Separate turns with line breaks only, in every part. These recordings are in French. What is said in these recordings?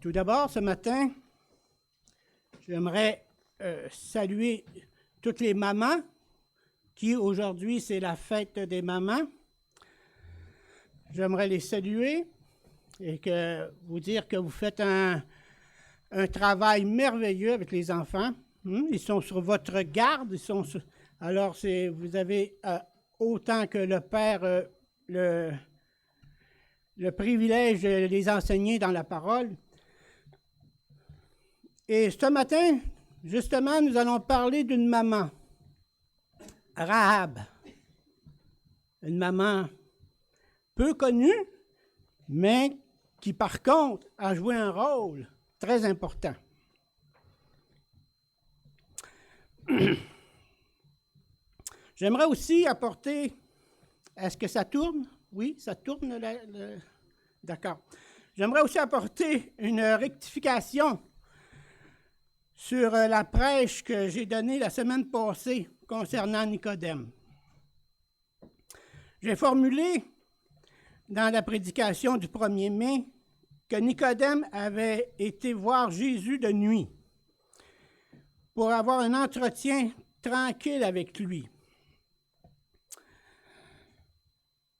Tout d'abord, ce matin, j'aimerais saluer toutes les mamans qui, aujourd'hui, c'est la fête des mamans. J'aimerais les saluer et vous dire que vous faites un travail merveilleux avec les enfants. Ils sont sur votre garde. Alors, vous avez autant que le père le privilège de les enseigner dans la parole. Et ce matin, justement, nous allons parler d'une maman, Rahab. Une maman peu connue, mais qui, par contre, a joué un rôle très important. J'aimerais aussi apporter... Est-ce que ça tourne? Oui, ça tourne. D'accord. J'aimerais aussi apporter une rectification sur la prêche que j'ai donnée la semaine passée concernant Nicodème. J'ai formulé dans la prédication du 1er mai que Nicodème avait été voir Jésus de nuit pour avoir un entretien tranquille avec lui.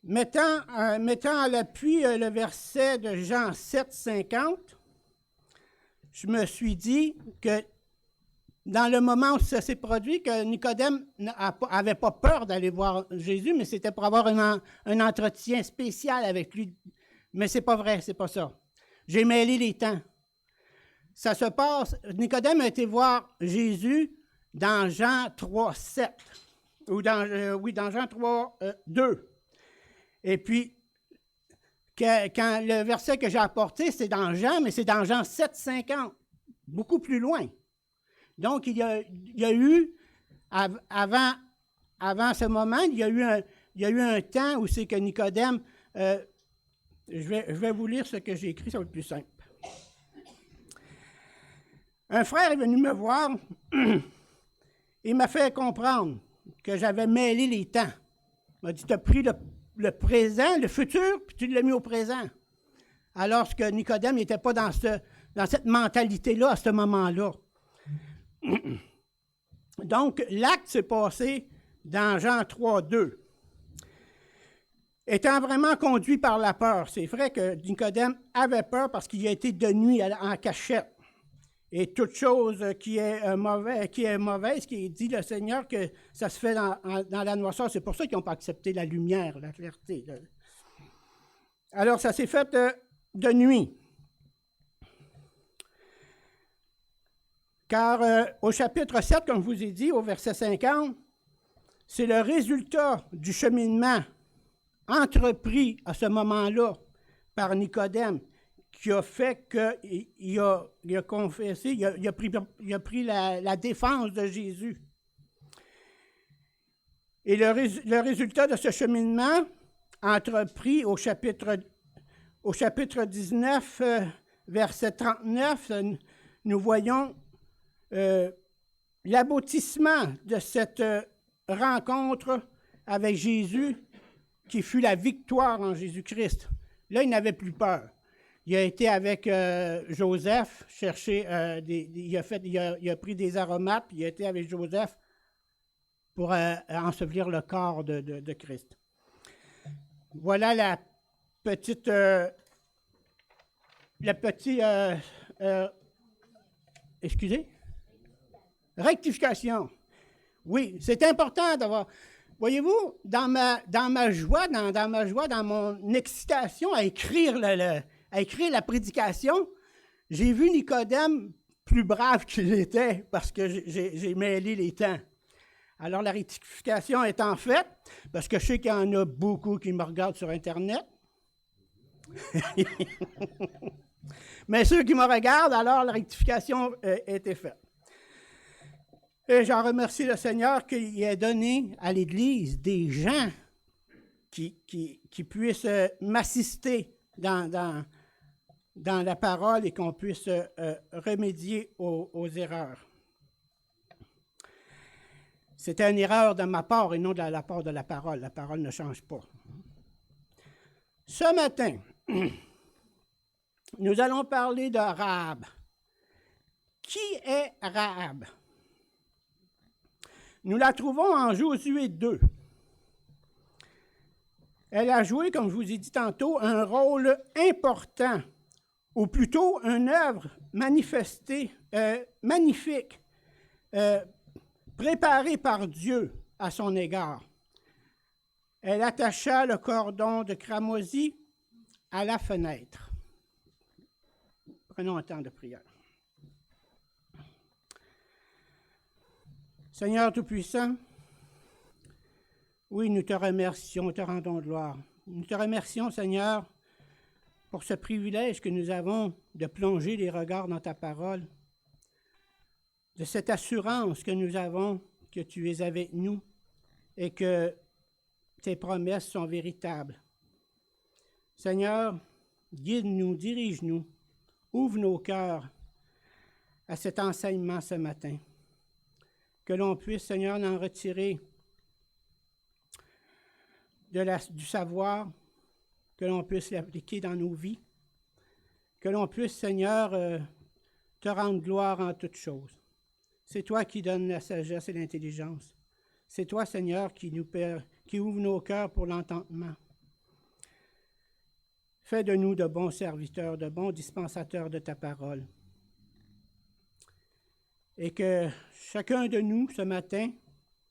Mettant à l'appui le verset de Jean 7, 50, je me suis dit que dans le moment où ça s'est produit, que Nicodème n'avait pas peur d'aller voir Jésus, mais c'était pour avoir un entretien spécial avec lui. Mais c'est pas vrai, c'est pas ça. J'ai mêlé les temps. Ça se passe, Nicodème a été voir Jésus dans Jean 3, 7, ou dans Jean 3, 2. Et puis, quand le verset que j'ai apporté, c'est dans Jean, mais c'est dans Jean 7, 50, beaucoup plus loin. Donc, il y a eu, avant ce moment, il y a eu un temps où c'est que Nicodème, je vais vous lire ce que j'ai écrit, ça va être plus simple. Un frère est venu me voir, il m'a fait comprendre que j'avais mêlé les temps. Il m'a dit, tu as pris le présent, le futur, puis tu l'as mis au présent. Alors que Nicodème n'était pas dans cette mentalité-là à ce moment-là. Donc, l'acte s'est passé dans Jean 3, 2. Étant vraiment conduit par la peur, c'est vrai que Nicodème avait peur parce qu'il a été de nuit en cachette. Et toute chose qui est mauvaise, qui dit le Seigneur que ça se fait dans la noirceur, c'est pour ça qu'ils n'ont pas accepté la lumière, la clarté. Alors, ça s'est fait de nuit. Car au chapitre 7, comme je vous ai dit, au verset 50, c'est le résultat du cheminement entrepris à ce moment-là par Nicodème qui a fait qu'il a confessé, il a pris la défense de Jésus. Et le résultat de ce cheminement entrepris au chapitre 19, verset 39, nous voyons l'aboutissement de cette rencontre avec Jésus qui fut la victoire en Jésus-Christ. Là, il n'avait plus peur. Il a été avec Joseph chercher il a pris des aromates, puis il a été avec Joseph pour ensevelir le corps de Christ. Voilà la petite rectification. Oui, c'est important d'avoir. Voyez-vous, dans ma joie, dans mon excitation à écrire la prédication, j'ai vu Nicodème plus brave qu'il était parce que j'ai mêlé les temps. Alors, la rectification étant faite, parce que je sais qu'il y en a beaucoup qui me regardent sur Internet. Mais ceux qui me regardent, alors la rectification était faite. Et j'en remercie le Seigneur qu'il ait donné à l'Église des gens qui puissent m'assister dans la parole et qu'on puisse remédier aux erreurs. C'était une erreur de ma part et non de la part de la parole. La parole ne change pas. Ce matin, nous allons parler de Rahab. Qui est Rahab? Nous la trouvons en Josué 2. Elle a joué, comme je vous ai dit tantôt, un rôle important, ou plutôt une œuvre magnifique, préparée par Dieu à son égard. Elle attacha le cordon de cramoisi à la fenêtre. Prenons un temps de prière. Seigneur Tout-Puissant, oui, nous te remercions, te rendons gloire. Nous te remercions, Seigneur, pour ce privilège que nous avons de plonger les regards dans ta parole, de cette assurance que nous avons que tu es avec nous et que tes promesses sont véritables. Seigneur, guide-nous, dirige-nous, ouvre nos cœurs à cet enseignement ce matin. Que l'on puisse, Seigneur, en retirer du savoir, que l'on puisse l'appliquer dans nos vies, que l'on puisse, Seigneur, te rendre gloire en toutes choses. C'est toi qui donnes la sagesse et l'intelligence. C'est toi, Seigneur, qui ouvre nos cœurs pour l'entendement. Fais de nous de bons serviteurs, de bons dispensateurs de ta parole. Et que chacun de nous, ce matin,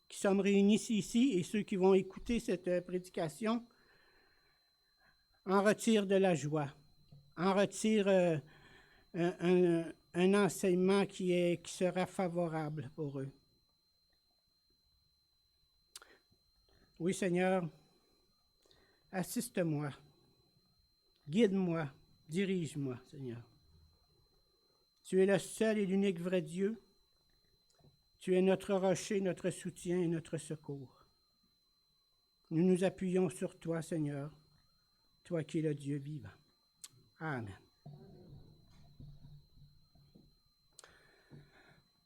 qui sommes réunis ici, et ceux qui vont écouter cette prédication, en retire de la joie, en retire un enseignement qui sera favorable pour eux. Oui, Seigneur, assiste-moi, guide-moi, dirige-moi, Seigneur. Tu es le seul et l'unique vrai Dieu. Tu es notre rocher, notre soutien et notre secours. Nous nous appuyons sur toi, Seigneur, toi qui es le Dieu vivant. Amen.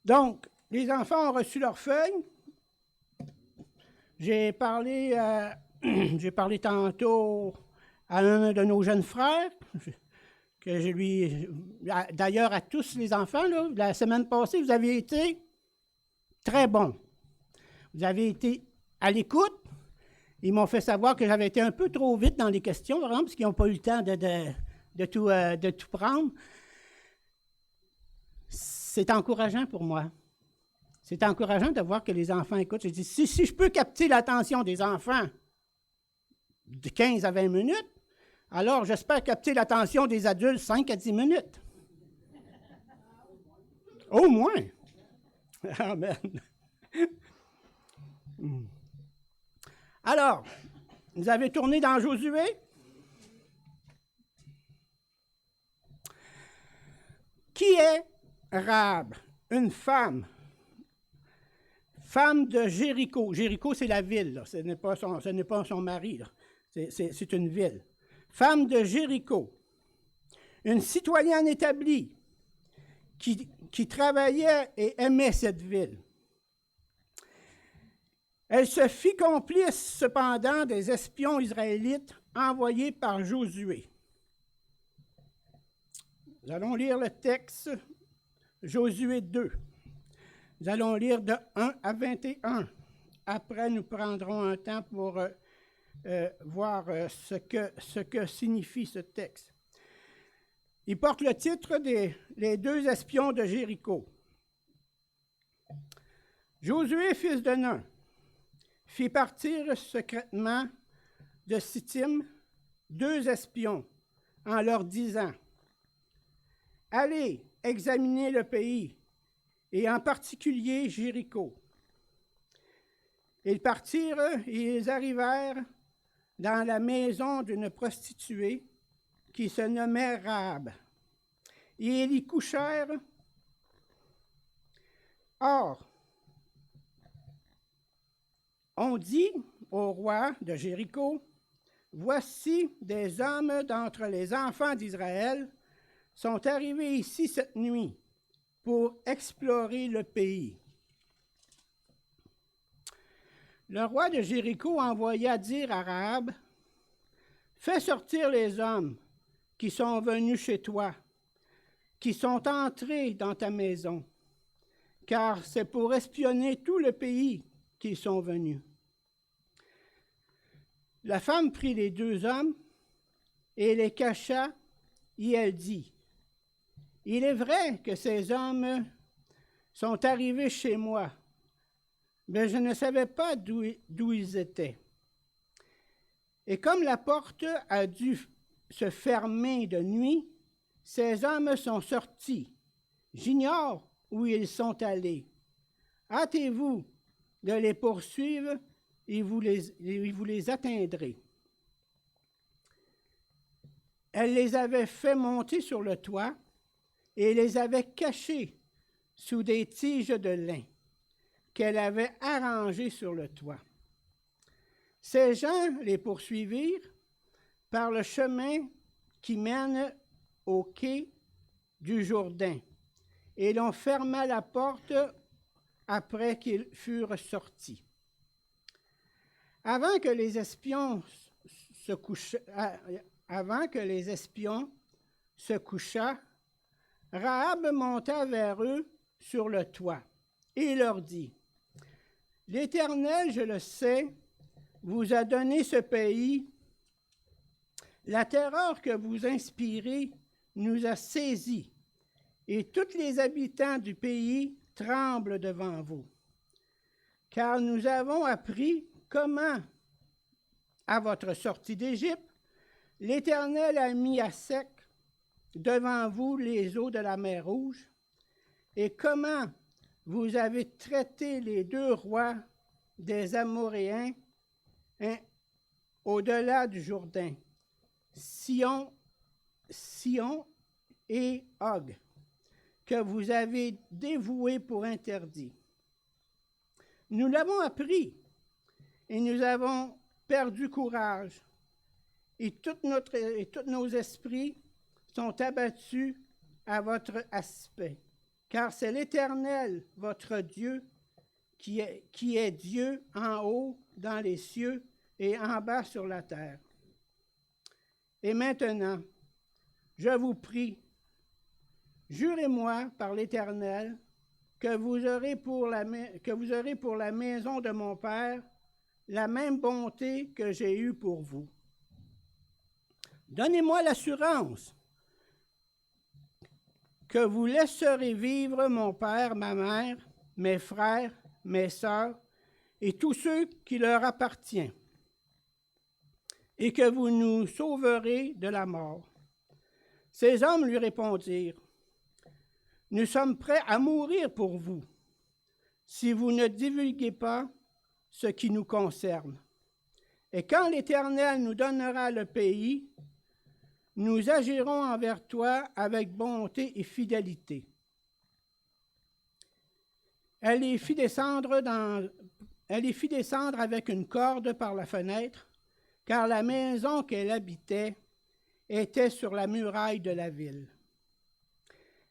Donc, les enfants ont reçu leurs feuilles. J'ai parlé tantôt à un de nos jeunes frères, d'ailleurs à tous les enfants, là, la semaine passée, vous avez été très bons. Vous avez été à l'écoute. Ils m'ont fait savoir que j'avais été un peu trop vite dans les questions, par exemple, parce qu'ils n'ont pas eu le temps de tout prendre. C'est encourageant pour moi. C'est encourageant de voir que les enfants écoutent. Je dis, si je peux capter l'attention des enfants de 15 à 20 minutes, alors j'espère capter l'attention des adultes 5 à 10 minutes. Au moins. Amen. Alors, vous avez tourné dans Josué. Qui est Rahab? Une femme. Femme de Jéricho. Jéricho, c'est la ville. Là. Ce n'est pas son mari. Là. C'est une ville. Femme de Jéricho. Une citoyenne établie qui travaillait et aimait cette ville. Elle se fit complice, cependant, des espions israélites envoyés par Josué. Nous allons lire le texte, Josué 2. Nous allons lire de 1 à 21. Après, nous prendrons un temps pour voir ce que signifie ce texte. Il porte le titre Les deux espions de Jéricho. Josué, fils de Nun, fit partir secrètement de Sittim 2 espions en leur disant, « Allez examiner le pays, et en particulier Jéricho. » Ils partirent et ils arrivèrent dans la maison d'une prostituée qui se nommait Rahab. Et ils y couchèrent. Or, on dit au roi de Jéricho, « Voici des hommes d'entre les enfants d'Israël sont arrivés ici cette nuit pour explorer le pays. » Le roi de Jéricho envoya dire à Rahab, « Fais sortir les hommes qui sont venus chez toi, qui sont entrés dans ta maison, car c'est pour espionner tout le pays qu'ils sont venus. » La femme prit les 2 hommes et les cacha, et elle dit, « Il est vrai que ces hommes sont arrivés chez moi, mais je ne savais pas d'où ils étaient. Et comme la porte a dû se fermer de nuit, ces hommes sont sortis. J'ignore où ils sont allés. Hâtez-vous de les poursuivre et vous les atteindrez. » Elle les avait fait monter sur le toit et les avait cachés sous des tiges de lin qu'elle avait arrangées sur le toit. Ces gens les poursuivirent par le chemin qui mène au quai du Jourdain, et l'on ferma la porte après qu'ils furent sortis. Avant que les espions se couchât, Rahab monta vers eux sur le toit et leur dit, « L'Éternel, je le sais, vous a donné ce pays. La terreur que vous inspirez nous a saisis, et tous les habitants du pays tremblent devant vous. Car nous avons appris comment, à votre sortie d'Égypte, l'Éternel a mis à sec devant vous les eaux de la mer Rouge, et comment vous avez traité les 2 rois des Amoréens au-delà du Jourdain, Sion et Og, que vous avez dévoués pour interdits. Nous l'avons appris, et nous avons perdu courage, et tous nos esprits sont abattus à votre aspect, car c'est l'Éternel, votre Dieu, qui est Dieu en haut dans les cieux et en bas sur la terre. Et maintenant, je vous prie, jurez-moi par l'Éternel que vous aurez pour la maison de mon père la même bonté que j'ai eue pour vous. Donnez-moi l'assurance que vous laisserez vivre mon père, ma mère, mes frères, mes sœurs et tous ceux qui leur appartiennent, et que vous nous sauverez de la mort. » Ces hommes lui répondirent, « Nous sommes prêts à mourir pour vous, si vous ne divulguez pas ce qui nous concerne. Et quand l'Éternel nous donnera le pays, nous agirons envers toi avec bonté et fidélité. » Elle les fit descendre avec une corde par la fenêtre, car la maison qu'elle habitait était sur la muraille de la ville.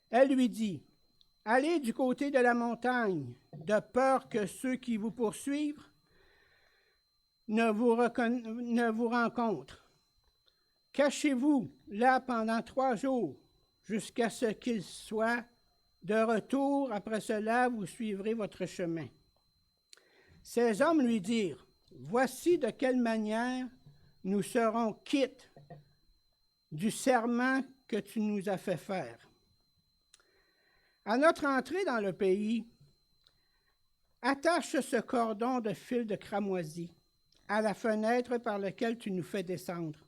Elle lui dit, « Allez du côté de la montagne, de peur que ceux qui vous poursuivent ne vous rencontrent. Cachez-vous là pendant 3 jours, jusqu'à ce qu'ils soient de retour. Après cela, vous suivrez votre chemin. » Ces hommes lui dirent, « Voici de quelle manière nous serons quittes du serment que tu nous as fait faire. À notre entrée dans le pays, attache ce cordon de fil de cramoisi à la fenêtre par laquelle tu nous fais descendre,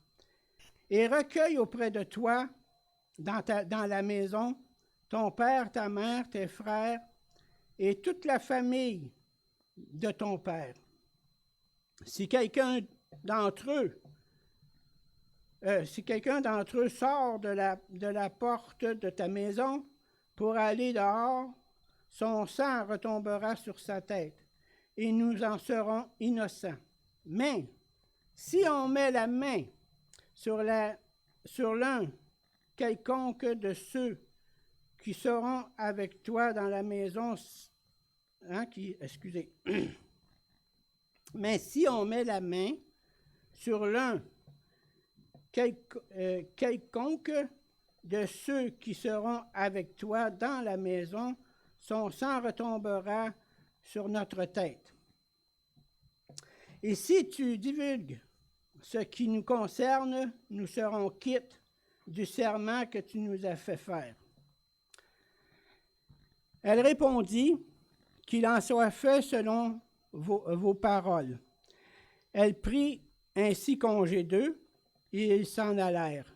et recueille auprès de toi, dans la maison, ton père, ta mère, tes frères, et toute la famille de ton père. Si quelqu'un d'entre eux sort de la porte de ta maison pour aller dehors, son sang retombera sur sa tête, et nous en serons innocents. Mais si on met la main sur l'un quelconque de ceux qui seront avec toi dans la maison, mais si on met la main sur l'un quelconque de ceux qui seront avec toi dans la maison, son sang retombera sur notre tête. Et si tu divulgues ce qui nous concerne, nous serons quittes du serment que tu nous as fait faire. Elle répondit, qu'il en soit fait selon vos paroles. Elle prit ainsi congé d'eux, et ils s'en allèrent.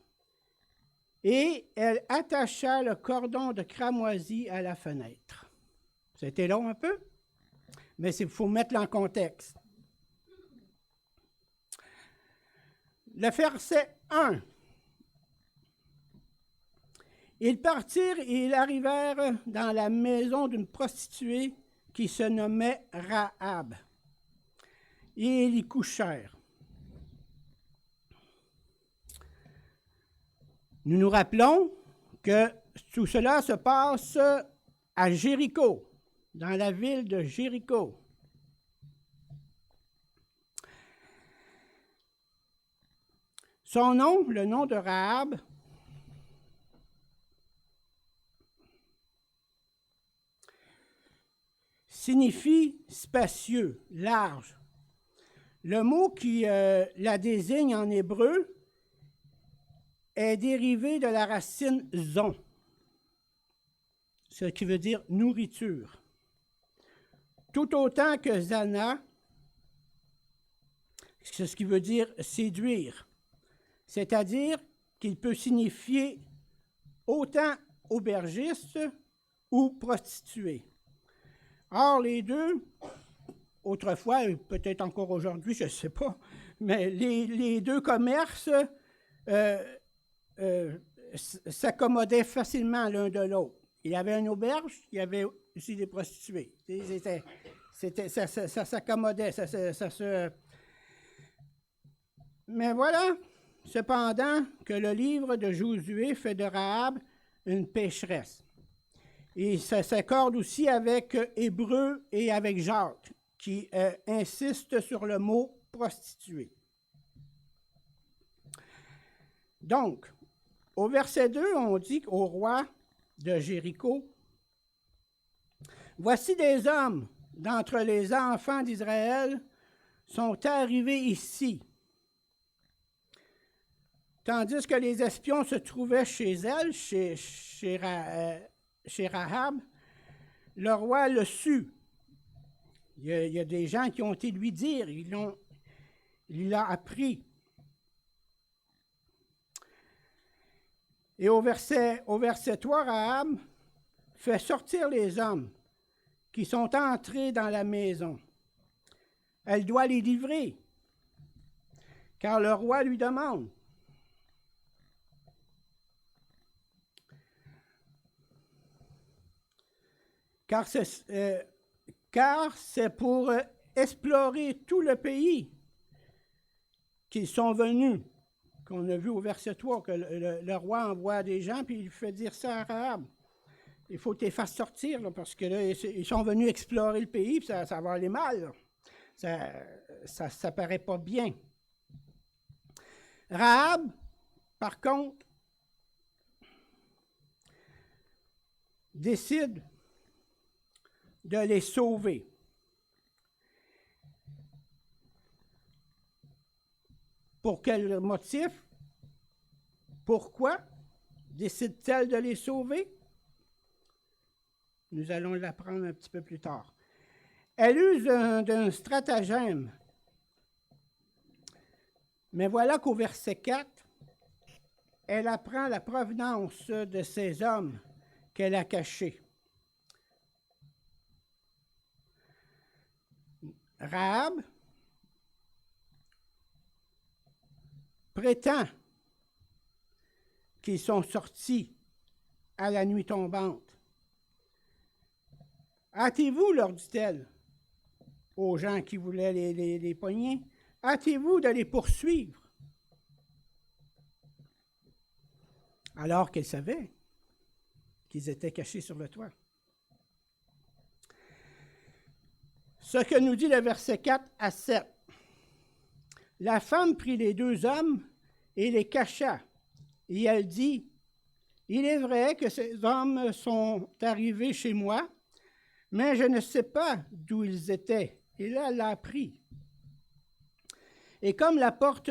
Et elle attacha le cordon de cramoisi à la fenêtre. C'était long un peu, mais il faut mettre en contexte. Le verset 1. Ils partirent et ils arrivèrent dans la maison d'une prostituée qui se nommait Rahab. Et ils y couchèrent. Nous nous rappelons que tout cela se passe à Jéricho, dans la ville de Jéricho. Son nom, le nom de Rahab, signifie spacieux, large. Le mot qui la désigne en hébreu est dérivé de la racine zon, ce qui veut dire nourriture. Tout autant que zana, c'est ce qui veut dire séduire, c'est-à-dire qu'il peut signifier autant aubergiste ou prostituée. Or, les deux, autrefois, et peut-être encore aujourd'hui, je ne sais pas, mais les deux commerces s'accommodaient facilement l'un de l'autre. Il y avait une auberge, il y avait aussi des prostituées. Ça s'accommodait, Mais voilà, cependant, que le livre de Josué fait de Rahab une pécheresse. Et ça s'accorde aussi avec Hébreu et avec Jacques, qui insistent sur le mot prostituée. Donc, au verset 2, on dit au roi de Jéricho, « Voici des hommes d'entre les enfants d'Israël sont arrivés ici. » Tandis que les espions se trouvaient chez elle, chez Rahab, le roi le sut. Il y a des gens qui ont été lui dire, il l'a appris. Et au verset 3, Rahab fait sortir les hommes qui sont entrés dans la maison. Elle doit les livrer, car le roi lui demande. Car c'est pour explorer tout le pays qu'ils sont venus. Qu'on a vu au verset 3, que le roi envoie des gens, puis il fait dire ça à Rahab. Il faut que tu les fasses sortir, là, parce que là, ils sont venus explorer le pays, puis ça va aller mal. Ça paraît pas bien. Rahab, par contre, décide de les sauver. Pour quel motif? Pourquoi décide-t-elle de les sauver? Nous allons l'apprendre un petit peu plus tard. Elle use d'un stratagème. Mais voilà qu'au verset 4, elle apprend la provenance de ces hommes qu'elle a cachés. Rahab prétend qu'ils sont sortis à la nuit tombante. Hâtez-vous, leur dit-elle aux gens qui voulaient les pogner, hâtez-vous de les poursuivre. Alors qu'elle savait qu'ils étaient cachés sur le toit. Ce que nous dit le verset 4 à 7. La femme prit les deux hommes et les cacha. Et elle dit, « Il est vrai que ces hommes sont arrivés chez moi, mais je ne sais pas d'où ils étaient. » Et là, elle l'a appris. Et comme la porte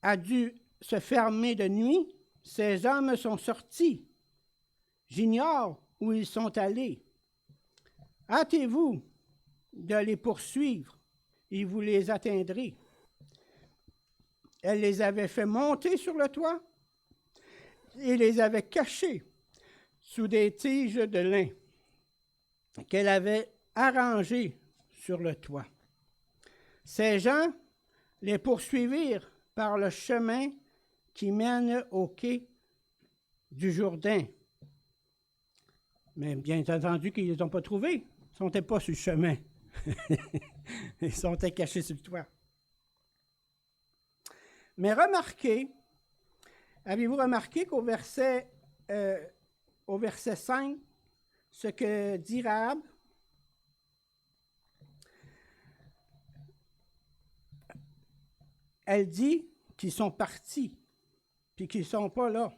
a dû se fermer de nuit, ces hommes sont sortis. J'ignore où ils sont allés. Hâtez-vous de les poursuivre, et vous les atteindrez. Elle les avait fait monter sur le toit et les avait cachés sous des tiges de lin qu'elle avait arrangées sur le toit. Ces gens les poursuivirent par le chemin qui mène au quai du Jourdain. Mais bien entendu qu'ils ne les ont pas trouvés. Ils n'étaient pas sur le chemin. Ils sont cachés sur le toit. Mais remarquez, avez-vous remarqué qu'au verset 5, ce que dit Rahab, elle dit qu'ils sont partis, puis qu'ils ne sont pas là,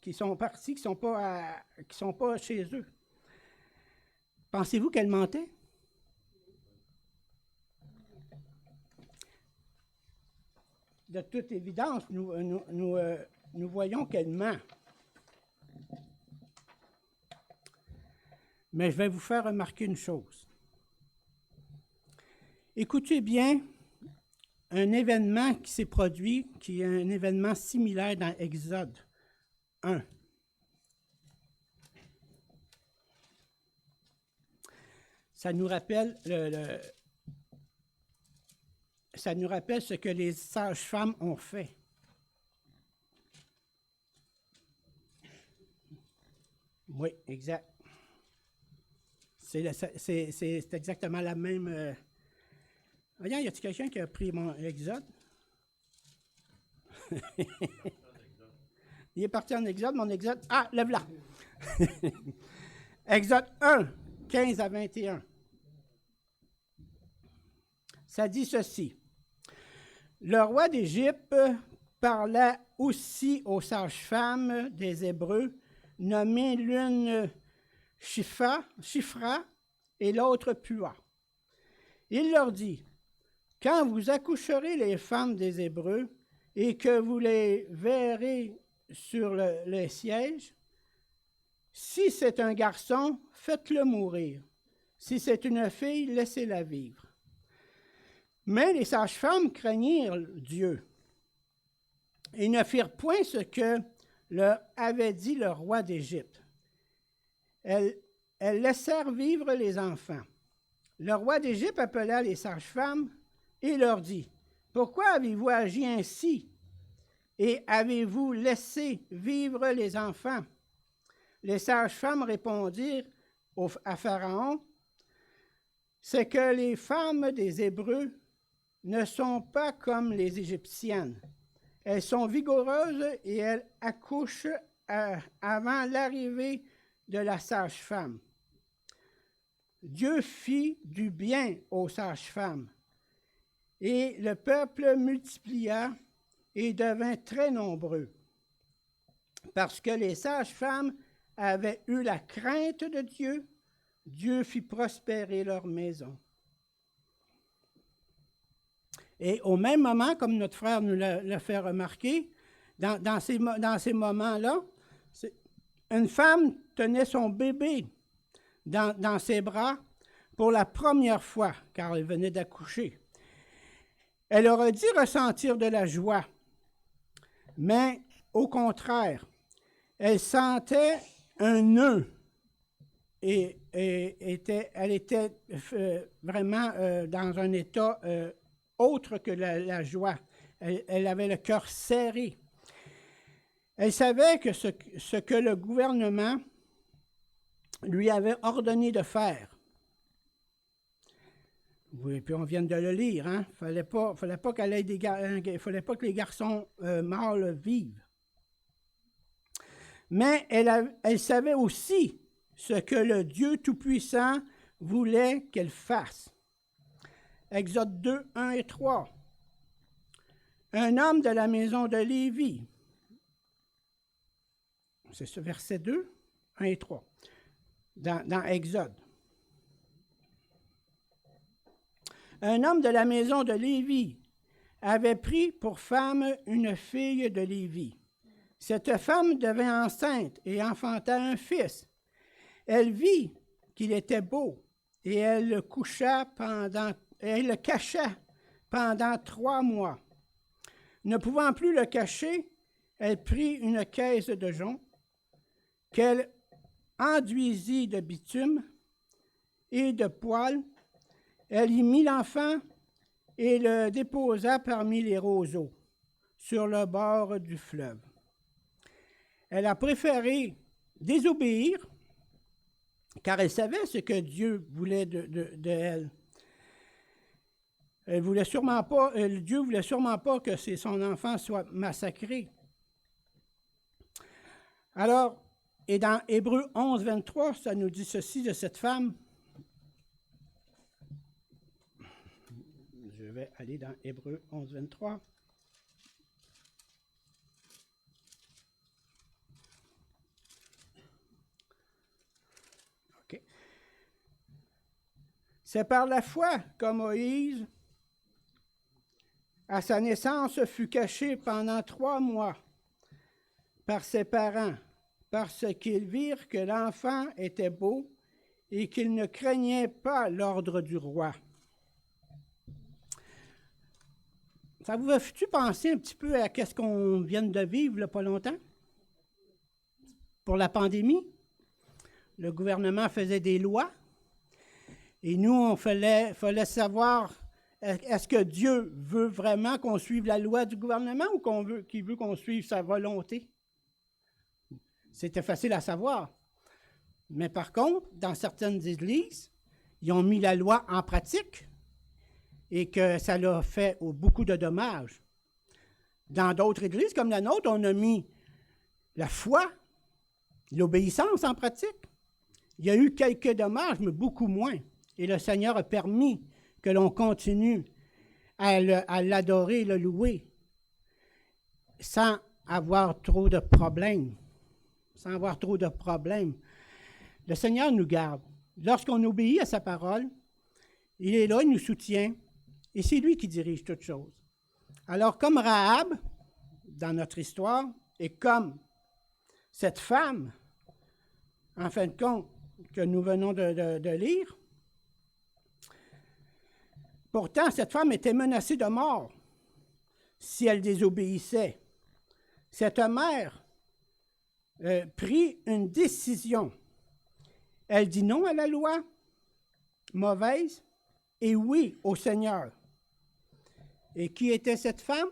qu'ils sont partis, qu'ils ne sont pas chez eux. Pensez-vous qu'elle mentait? De toute évidence, nous voyons qu'elle ment. Mais je vais vous faire remarquer une chose. Écoutez bien un événement qui s'est produit, qui est un événement similaire dans Exode 1. Ça nous rappelle ça nous rappelle ce que les sages-femmes ont fait. Oui, exact. C'est exactement la même... Voyons, y a-t-il quelqu'un qui a pris mon Exode? Il est parti en Exode, mon Exode... Ah, lève-la! Exode 1, 15 à 21. Ça dit ceci. Le roi d'Égypte parla aussi aux sages-femmes des Hébreux, nommées l'une Shifra et l'autre Pua. Il leur dit, « Quand vous accoucherez les femmes des Hébreux et que vous les verrez sur les sièges, si c'est un garçon, faites-le mourir. Si c'est une fille, laissez-la vivre. » Mais les sages-femmes craignirent Dieu et ne firent point ce que leur avait dit le roi d'Égypte. Elles laissèrent vivre les enfants. Le roi d'Égypte appela les sages-femmes et leur dit, « Pourquoi avez-vous agi ainsi et avez-vous laissé vivre les enfants? » Les sages-femmes répondirent à Pharaon, « C'est que les femmes des Hébreux ne sont pas comme les Égyptiennes. Elles sont vigoureuses et elles accouchent avant l'arrivée de la sage-femme. » Dieu fit du bien aux sages-femmes, et le peuple multiplia et devint très nombreux, parce que les sages-femmes avaient eu la crainte de Dieu. Dieu fit prospérer leur maison. Et au même moment, comme notre frère nous l'a fait remarquer, dans ces moments-là, une femme tenait son bébé dans ses bras pour la première fois, car elle venait d'accoucher. Elle aurait dû ressentir de la joie, mais au contraire, elle sentait un nœud et elle était vraiment dans un état autre que la joie. Elle avait le cœur serré. Elle savait que ce que le gouvernement lui avait ordonné de faire. Oui, puis on vient de le lire, hein? Fallait pas qu'elle ait il fallait pas que les garçons mâles vivent. Mais elle savait aussi ce que le Dieu Tout-Puissant voulait qu'elle fasse. Exode 2, 1 et 3. un homme de la maison de Lévi. C'est ce verset 2, 1 et 3, dans Exode. Un homme de la maison de Lévi avait pris pour femme une fille de Lévi. Cette femme devint enceinte et enfanta un fils. Elle vit qu'il était beau et elle le cacha pendant 3 mois. Ne pouvant plus le cacher, elle prit une caisse de jonc qu'elle enduisit de bitume et de poils. Elle y mit l'enfant et le déposa parmi les roseaux, sur le bord du fleuve. Elle a préféré désobéir, car elle savait ce que Dieu voulait de elle. Dieu voulait sûrement pas que son enfant soit massacré. Alors, et dans Hébreux 11, 23, ça nous dit ceci de cette femme. Je vais aller dans Hébreux 11, 23. OK. C'est par la foi que Moïse, à sa naissance, fut caché pendant 3 mois par ses parents, parce qu'ils virent que l'enfant était beau et qu'il ne craignait pas l'ordre du roi. Ça vous a-tu penser un petit peu à ce qu'on vient de vivre il n'y a pas longtemps? Pour la pandémie, le gouvernement faisait des lois et nous, il fallait savoir, est-ce que Dieu veut vraiment qu'on suive la loi du gouvernement ou qu'il veut qu'on suive sa volonté? C'était facile à savoir. Mais par contre, dans certaines églises, ils ont mis la loi en pratique et que ça leur fait beaucoup de dommages. Dans d'autres églises, comme la nôtre, on a mis la foi, l'obéissance en pratique. Il y a eu quelques dommages, mais beaucoup moins. Et le Seigneur a permis que l'on continue à l'adorer, le louer, sans avoir trop de problèmes. Sans avoir trop de problèmes. Le Seigneur nous garde. Lorsqu'on obéit à sa parole, il est là, il nous soutient, et c'est lui qui dirige toutes choses. Alors, comme Rahab, dans notre histoire, et comme cette femme, en fin de compte, que nous venons de lire, pourtant, cette femme était menacée de mort si elle désobéissait. Cette mère prit une décision. Elle dit non à la loi mauvaise et oui au Seigneur. Et qui était cette femme?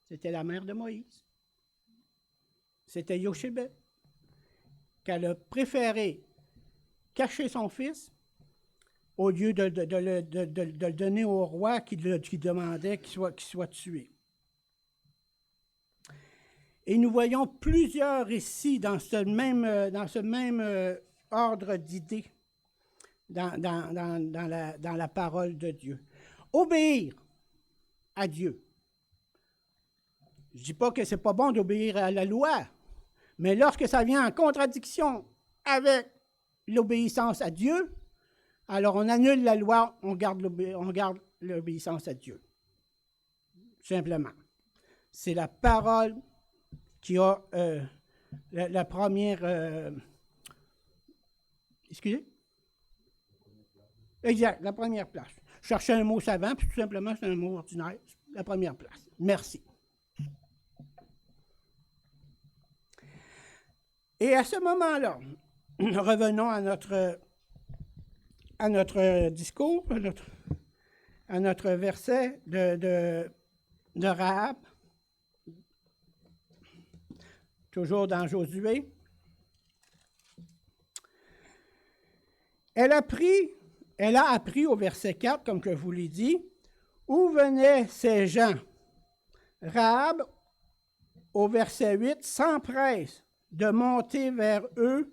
C'était la mère de Moïse. C'était Yochébed, qu'elle a préféré cacher son fils au lieu de le donner au roi qui demandait qu'il soit tué. Et nous voyons plusieurs récits dans ce même ordre d'idées dans la parole de Dieu. Obéir à Dieu. Je ne dis pas que ce n'est pas bon d'obéir à la loi, mais lorsque ça vient en contradiction avec l'obéissance à Dieu, alors on annule la loi, on garde l'obéissance à Dieu. Simplement. C'est la parole qui a la première... excusez? Exact, la première place. Je cherchais un mot savant, puis tout simplement, c'est un mot ordinaire. La première place. Merci. Et à ce moment-là, revenons à notre discours, à notre verset de Rahab, toujours dans Josué. Elle a appris au verset 4, comme je vous l'ai dit, où venaient ces gens. Rahab, au verset 8, s'empresse de monter vers eux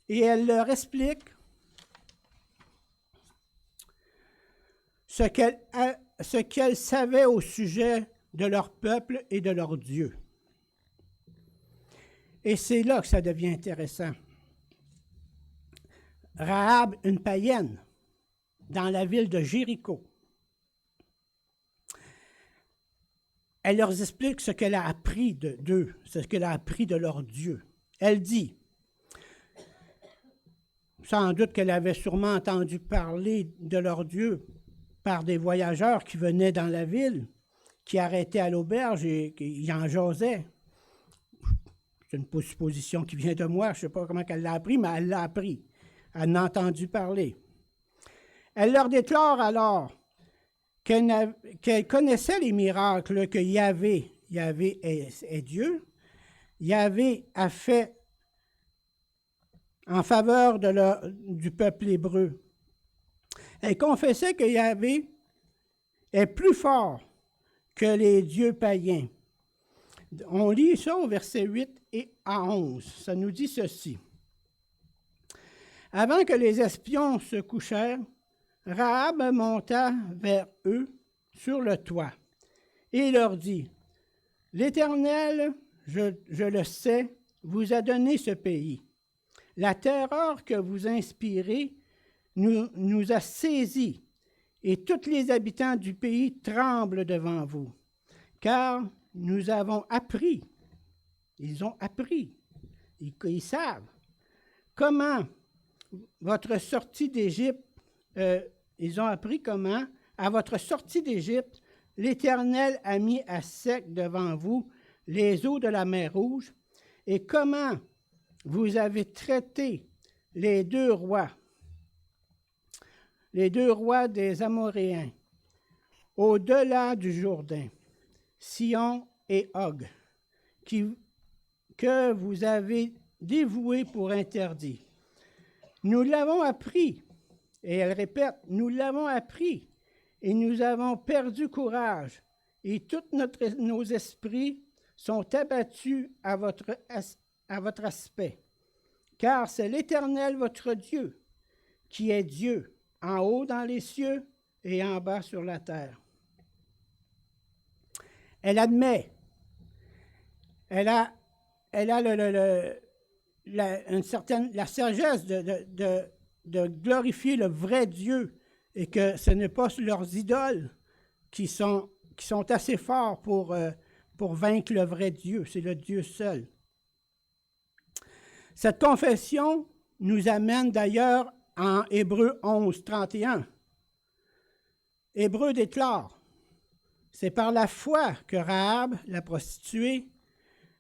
et elle leur explique ce qu'elle qu'elle savait au sujet de leur peuple et de leur Dieu. Et c'est là que ça devient intéressant. Rahab, une païenne, dans la ville de Jéricho, elle leur explique ce qu'elle a appris d'eux, ce qu'elle a appris de leur Dieu. Elle dit, sans doute qu'elle avait sûrement entendu parler de leur Dieu par des voyageurs qui venaient dans la ville, qui arrêtaient à l'auberge et qui en jasaient. C'est une supposition qui vient de moi, je ne sais pas comment elle l'a appris, mais elle l'a appris. Elle en a entendu parler. Elle leur déclare alors qu'elle connaissait les miracles que Yahvé est Dieu, Yahvé a fait en faveur du peuple hébreu. Elle confessait que Yahvé est plus fort que les dieux païens. On lit ça au verset 8 et à 11. Ça nous dit ceci. Avant que les espions se couchèrent, Rahab monta vers eux sur le toit et leur dit, « L'Éternel, je le sais, vous a donné ce pays. La terreur que vous inspirez nous a saisis, et tous les habitants du pays tremblent devant vous, car nous avons appris, ils ont appris, ils savent, comment votre sortie d'Égypte, ils ont appris comment, à votre sortie d'Égypte, l'Éternel a mis à sec devant vous les eaux de la mer Rouge, et comment vous avez traité les deux rois des Amoréens, au-delà du Jourdain, Sion et Og, que vous avez dévoués pour interdits. Nous l'avons appris, et elle répète, nous l'avons appris, et nous avons perdu courage, et tous nos esprits sont abattus à votre aspect. Car c'est l'Éternel votre Dieu, qui est Dieu, en haut dans les cieux et en bas sur la terre. Elle admet, elle a la sagesse de glorifier le vrai Dieu et que ce n'est pas leurs idoles qui sont assez forts pour vaincre le vrai Dieu, c'est le Dieu seul. Cette confession nous amène d'ailleurs en Hébreux 11, 31. Hébreux déclare, « C'est par la foi que Rahab, la prostituée,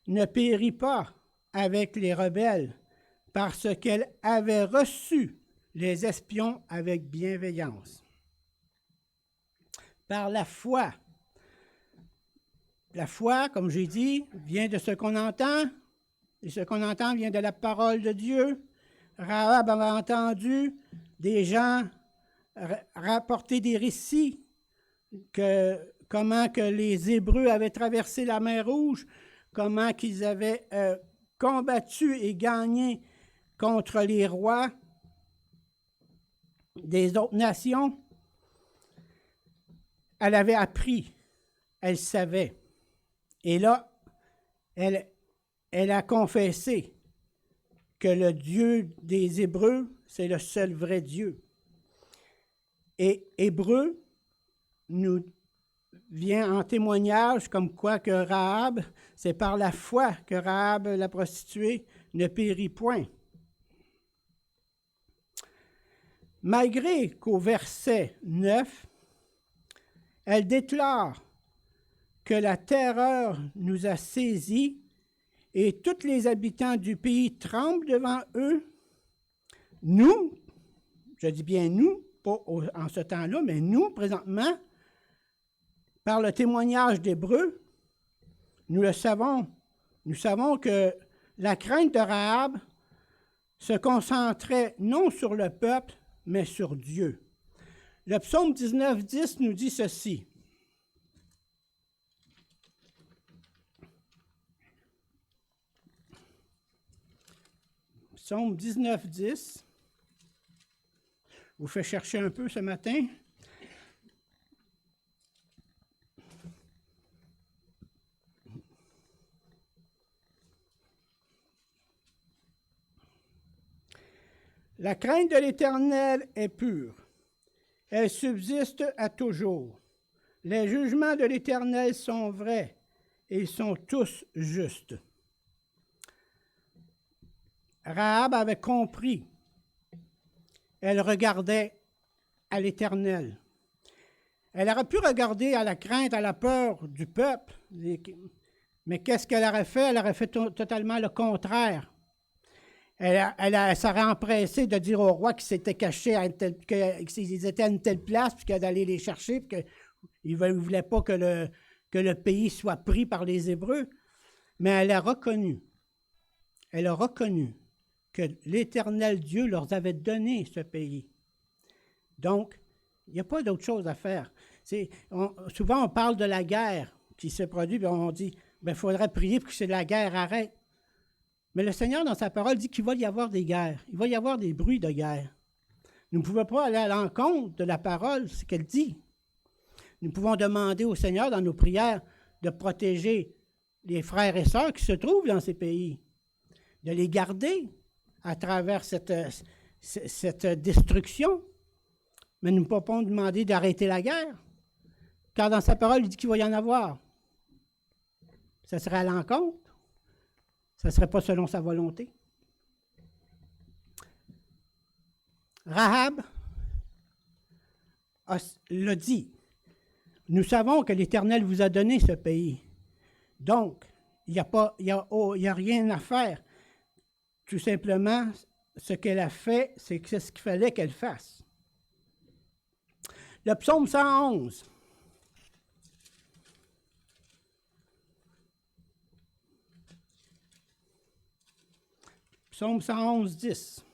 ne périt pas avec les rebelles, parce qu'elle avait reçu les espions avec bienveillance. » Par la foi. La foi, comme j'ai dit, vient de ce qu'on entend, et ce qu'on entend vient de la parole de Dieu. Rahab avait entendu des gens rapporter des récits, comment que les Hébreux avaient traversé la mer Rouge, comment qu'ils avaient combattu et gagné contre les rois des autres nations. Elle avait appris, elle savait. Et là, elle a confessé que le Dieu des Hébreux, c'est le seul vrai Dieu. Et Hébreu nous vient en témoignage comme quoi que Rahab, c'est par la foi que Rahab, la prostituée, ne périt point. Malgré qu'au verset 9, elle déclare que la terreur nous a saisis et tous les habitants du pays tremblent devant eux, nous, je dis bien nous, pas en ce temps-là, mais nous, présentement, par le témoignage d'Hébreux, nous le savons. Nous savons que la crainte de Rahab se concentrait non sur le peuple, mais sur Dieu. Le psaume 19, 10 nous dit ceci. Psaume 19, 10. Vous fait chercher un peu ce matin. La crainte de l'Éternel est pure. Elle subsiste à toujours. Les jugements de l'Éternel sont vrais et ils sont tous justes. Rahab avait compris. Elle regardait à l'Éternel. Elle aurait pu regarder à la crainte, à la peur du peuple. Mais qu'est-ce qu'elle aurait fait? Elle aurait fait totalement le contraire. Elle s'aurait empressée de dire au roi qu'ils s'étaient cachés, qu'ils étaient à une telle place, puis d'aller les chercher, puis qu'il ne voulait pas que le pays soit pris par les Hébreux. Mais elle a reconnu que l'Éternel Dieu leur avait donné ce pays. Donc, il n'y a pas d'autre chose à faire. Souvent, on parle de la guerre qui se produit, puis on dit, il faudrait prier pour que la guerre arrête. Mais le Seigneur, dans sa parole, dit qu'il va y avoir des guerres. Il va y avoir des bruits de guerre. Nous ne pouvons pas aller à l'encontre de la parole, ce qu'elle dit. Nous pouvons demander au Seigneur, dans nos prières, de protéger les frères et sœurs qui se trouvent dans ces pays, de les garder à travers cette destruction. Mais nous ne pouvons pas demander d'arrêter la guerre, car dans sa parole, il dit qu'il va y en avoir. Ça serait à l'encontre. Ça ne serait pas selon sa volonté. Rahab l'a dit. Nous savons que l'Éternel vous a donné ce pays. Donc, il n'y a rien à faire. Tout simplement, ce qu'elle a fait, c'est ce qu'il fallait qu'elle fasse. Le psaume 111. Psaume 111, 10.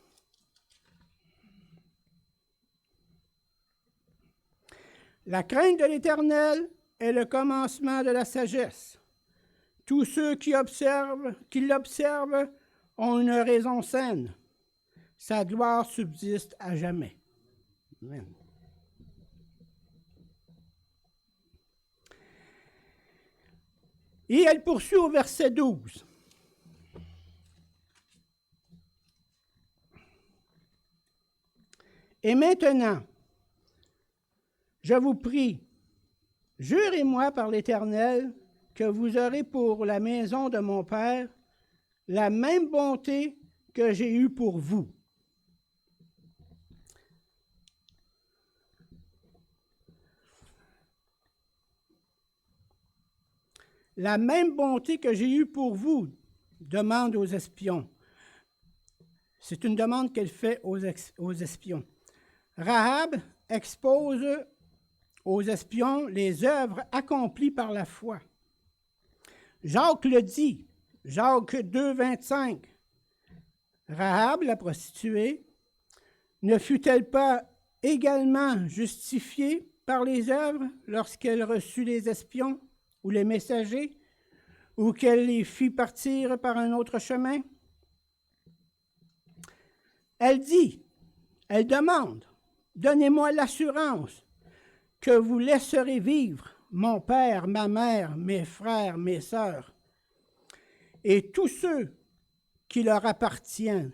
La crainte de l'Éternel est le commencement de la sagesse. Tous ceux qui l'observent ont une raison saine. Sa gloire subsiste à jamais. Amen. Et elle poursuit au verset 12. Et maintenant, je vous prie, jurez-moi par l'Éternel que vous aurez pour la maison de mon Père la même bonté que j'ai eue pour vous. La même bonté que j'ai eue pour vous, demande aux espions. C'est une demande qu'elle fait aux espions. Rahab expose aux espions les œuvres accomplies par la foi. Jacques le dit, Jacques 2, 25. Rahab, la prostituée, ne fut-elle pas également justifiée par les œuvres lorsqu'elle reçut les espions ou les messagers, ou qu'elle les fit partir par un autre chemin? Elle dit, elle demande, donnez-moi l'assurance que vous laisserez vivre mon père, ma mère, mes frères, mes sœurs, et tous ceux qui leur appartiennent,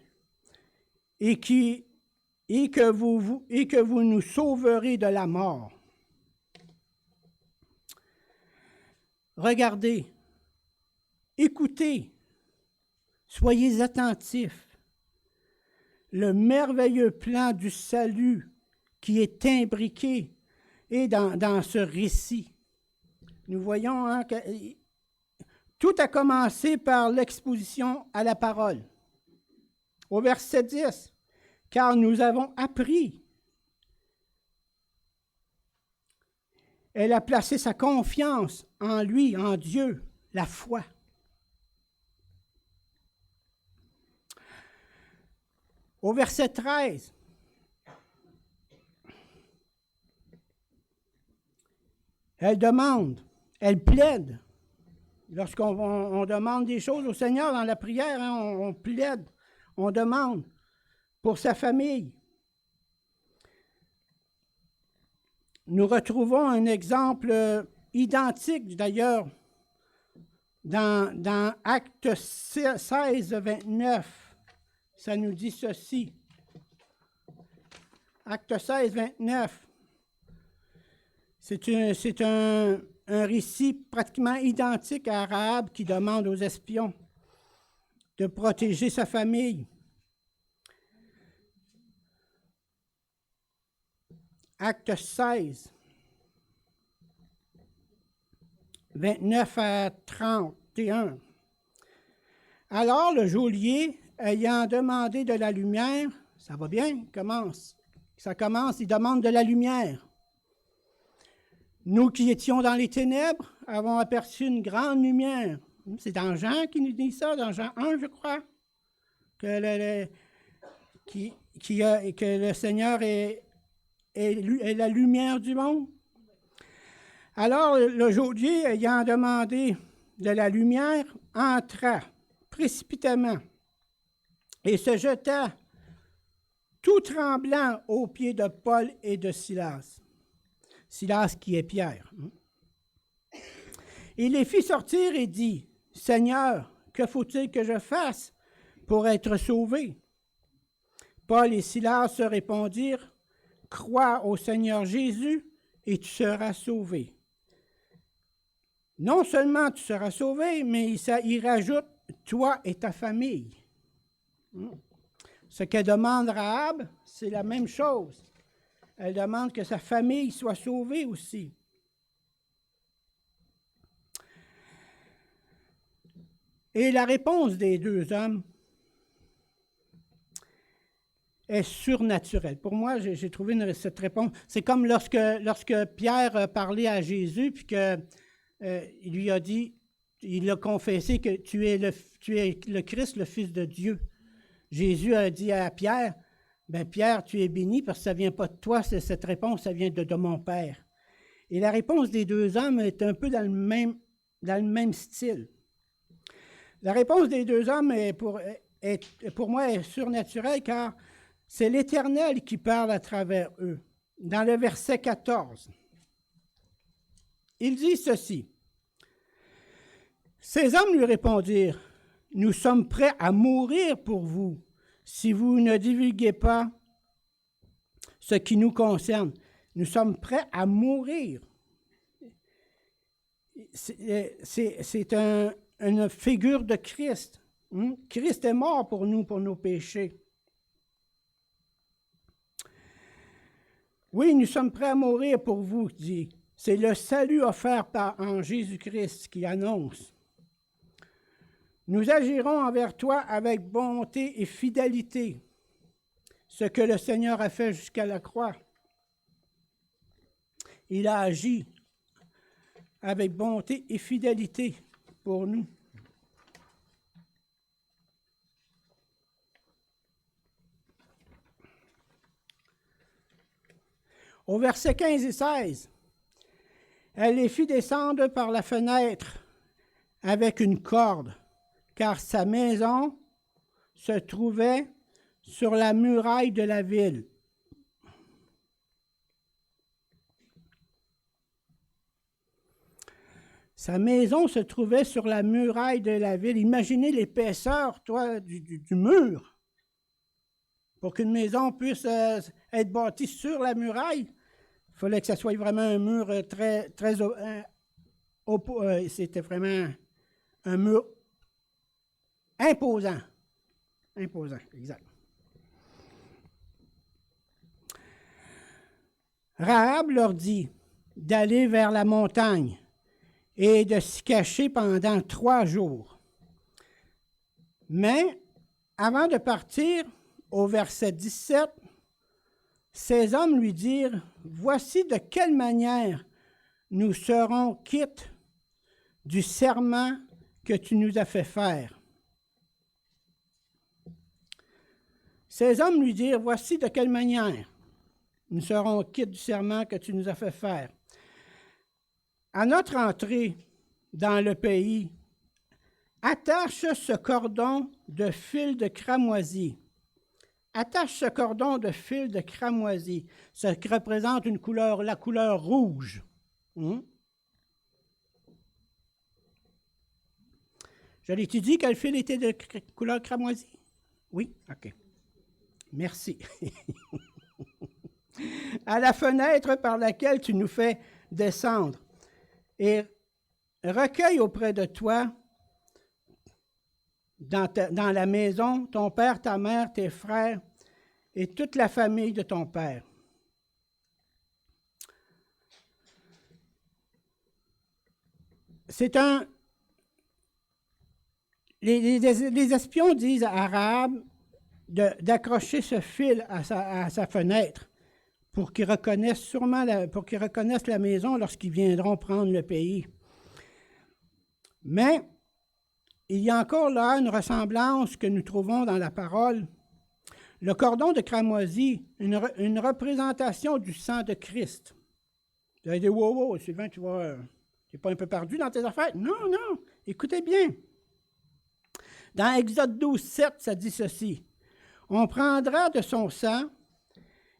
et que vous nous sauverez de la mort. Regardez, écoutez, soyez attentifs. Le merveilleux plan du salut qui est imbriqué et dans ce récit. Nous voyons que tout a commencé par l'exposition à la parole. Au verset 10, « Car nous avons appris. » Elle a placé sa confiance en lui, en Dieu, la foi. Au verset 13, elle demande, elle plaide. Lorsqu'on demande des choses au Seigneur dans la prière, on plaide, on demande pour sa famille. Nous retrouvons un exemple identique, d'ailleurs, dans Actes 16, 29. Ça nous dit ceci. Acte 16, 29. C'est un récit pratiquement identique à Rahab qui demande aux espions de protéger sa famille. Acte 16, 29 à 31. Alors le geôlier, ayant demandé de la lumière, ça va bien, ça commence, il demande de la lumière. Nous qui étions dans les ténèbres avons aperçu une grande lumière. C'est dans Jean qui nous dit ça, dans Jean 1, je crois, que le Seigneur est la lumière du monde. Alors le geôlier, ayant demandé de la lumière, entra précipitamment et se jeta tout tremblant aux pieds de Paul et de Silas. Silas qui est Pierre. Il les fit sortir et dit, « Seigneur, que faut-il que je fasse pour être sauvé? » Paul et Silas se répondirent, « Crois au Seigneur Jésus et tu seras sauvé. » Non seulement tu seras sauvé, mais il rajoute, « Toi et ta famille. » Ce que demande Rahab, c'est la même chose. Elle demande que sa famille soit sauvée aussi. Et la réponse des deux hommes est surnaturelle. Pour moi, j'ai trouvé cette réponse. C'est comme lorsque Pierre parlait à Jésus, puis qu'il lui a dit, il a confessé que tu es le Christ, le Fils de Dieu. Jésus a dit à Pierre, « Ben Pierre, tu es béni parce que ça ne vient pas de toi, cette réponse, ça vient de mon Père. » Et la réponse des deux hommes est un peu dans le même style. La réponse des deux hommes pour moi est surnaturelle car c'est l'Éternel qui parle à travers eux. Dans le verset 14, il dit ceci. Ces hommes lui répondirent, « Nous sommes prêts à mourir pour vous, si vous ne divulguez pas ce qui nous concerne. » Nous sommes prêts à mourir. C'est une figure de Christ. Christ est mort pour nous, pour nos péchés. Oui, nous sommes prêts à mourir pour vous, dit. C'est le salut offert en Jésus-Christ qui annonce. Nous agirons envers toi avec bonté et fidélité, ce que le Seigneur a fait jusqu'à la croix. Il a agi avec bonté et fidélité pour nous. Au verset 15 et 16, elle les fit descendre par la fenêtre avec une corde, car sa maison se trouvait sur la muraille de la ville. Sa maison se trouvait sur la muraille de la ville. Imaginez l'épaisseur, du mur. Pour qu'une maison puisse être bâtie sur la muraille, il fallait que ça soit vraiment un mur c'était vraiment un mur imposant. Imposant, exact. Rahab leur dit d'aller vers la montagne et de s'y cacher pendant 3 jours. Mais, avant de partir, au verset 17, ces hommes lui dirent, « Voici de quelle manière nous serons quittes du serment que tu nous as fait faire. » Ces hommes lui dirent, « Voici de quelle manière nous serons quittes du serment que tu nous as fait faire. » À notre entrée dans le pays, attache ce cordon de fil de cramoisi. Attache ce cordon de fil de cramoisi, ce qui représente la couleur rouge. Je l'ai-tu dit que le fil était de couleur cramoisi? Oui? OK. Merci. à la fenêtre par laquelle tu nous fais descendre, et recueille auprès de toi, dans la maison, ton père, ta mère, tes frères et toute la famille de ton père. C'est un... Les espions disent à Rahab d'accrocher ce fil à sa fenêtre pour qu'ils reconnaissent la maison lorsqu'ils viendront prendre le pays. Mais il y a encore là une ressemblance que nous trouvons dans la parole. Le cordon de cramoisi, une représentation du sang de Christ. Vous allez dire, wow, Sylvain, tu n'es pas un peu perdu dans tes affaires? Non, non, écoutez bien. Dans Exode 12, 7, ça dit ceci. On prendra de son sang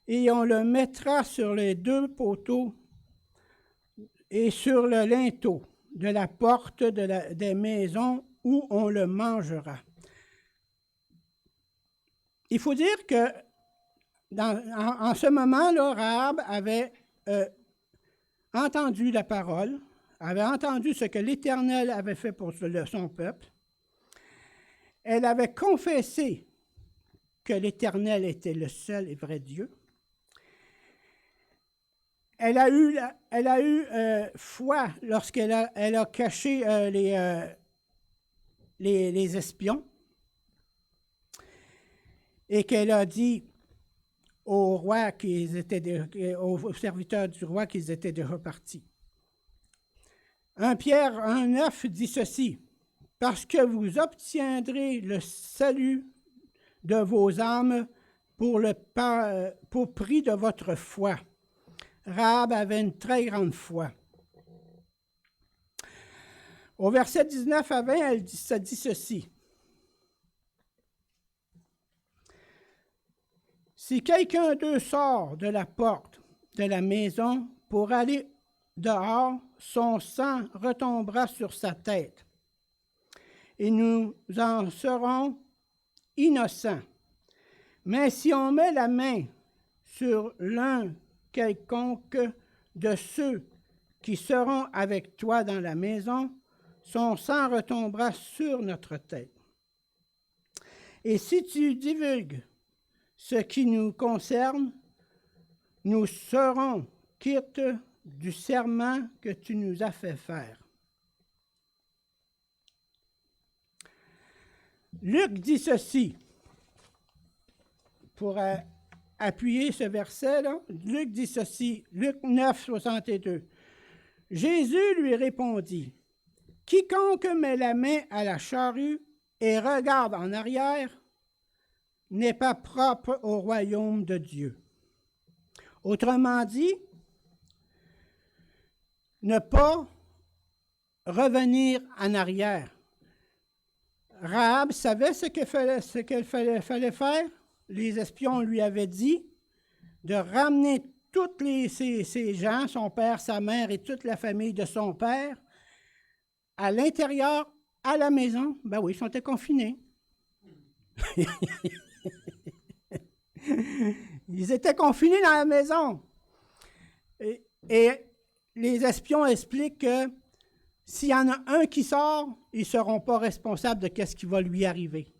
et on le mettra sur les deux poteaux et sur le linteau de la porte des maisons où on le mangera. Il faut dire que en ce moment-là, Rahab avait entendu la parole, avait entendu ce que l'Éternel avait fait pour son peuple. Elle avait confessé que l'Éternel était le seul et vrai Dieu. Elle a eu foi lorsqu'elle a caché les espions et qu'elle a dit aux serviteurs du roi qu'ils étaient déjà partis. 1 Pierre 1,9 dit ceci, « Parce que vous obtiendrez le salut de vos âmes pour prix de votre foi. » Rahab avait une très grande foi. Au verset 19 à 20, ça dit ceci. « Si quelqu'un d'eux sort de la porte de la maison pour aller dehors, son sang retombera sur sa tête, et nous en serons innocents. Mais si on met la main sur l'un quelconque de ceux qui seront avec toi dans la maison, son sang retombera sur notre tête. Et si tu divulgues ce qui nous concerne, nous serons quittes du serment que tu nous as fait faire. » Luc dit ceci, pour appuyer ce verset-là. Luc dit ceci, Luc 9, 62. Jésus lui répondit, « Quiconque met la main à la charrue et regarde en arrière n'est pas propre au royaume de Dieu. » Autrement dit, ne pas revenir en arrière. Rahab savait ce qu'elle fallait faire. Les espions lui avaient dit de ramener tous ces gens, son père, sa mère et toute la famille de son père, à l'intérieur, à la maison. Ben oui, ils étaient confinés. Ils étaient confinés dans la maison. Et les espions expliquent que s'il y en a un qui sort, ils ne seront pas responsables de ce qui va lui arriver.